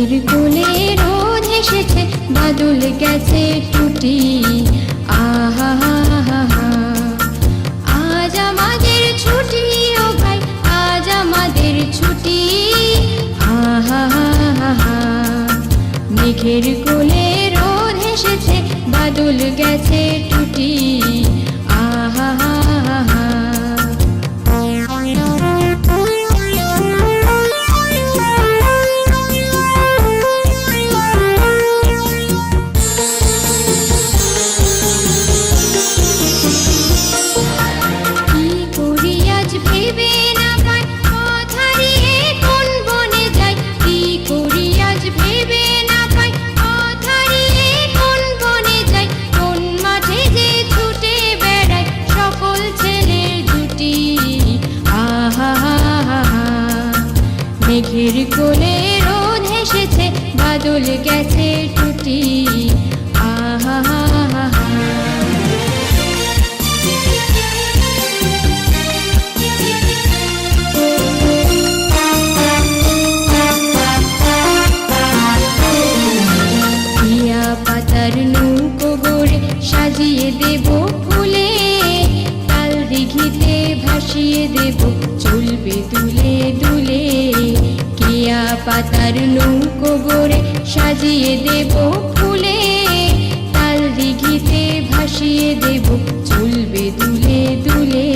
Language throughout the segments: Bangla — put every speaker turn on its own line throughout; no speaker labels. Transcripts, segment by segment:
মেঘের কোলে রোদ হেসেছে, বাদল গেছে টুটি। আহা হা হা, আজ আমাদের ছুটি ও ভাই, আজ আমাদের ছুটি। আহা হা হা, মেঘের কোলে রোদ হেসেছে, বাদল গেছে টুটি। আহা হা হা, মেঘের কোলে রোদ হেসেছে, বাদল গেছে টুটি। আহা হা হা, টিয়া পাতার নৌকো গড়ে সাজিয়ে দেব ফুলে, তাল দিঘিতে ভাসিয়ে দেব চলবে দুলে দুলে। টিয়া পাতার নৌকো গড়ে সাজিয়ে দেব ফুলে, তাল দিঘিতে ভাসিয়ে দেব চলবে দুলে দুলে।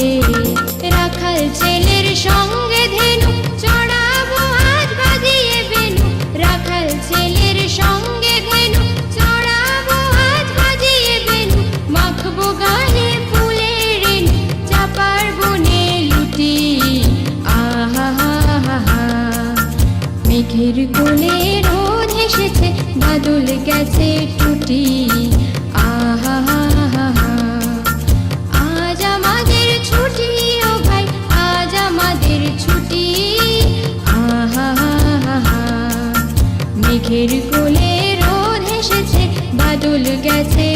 রাখাল ছেলের সঙ্গে ধেনু চড়াবো হাত বাজিয়ে বেনু, রাখাল ছেলের সঙ্গে ধেনু চড়াবো হাত বাজিয়ে বেনু। মাখবো গালে ফুলের রেণু, চাপার বনে লুটি। আহা হা হা, মেঘের কোলে রোদ হেসেছে, বাদল গেছে টুটি। আহা হা হা, আজ আমাদের ছুটি ও ভাই, আজ আমাদের ছুটি। আহা হা হা, মেঘের কোলে রোদ হেসেছে, বাদল গেছে।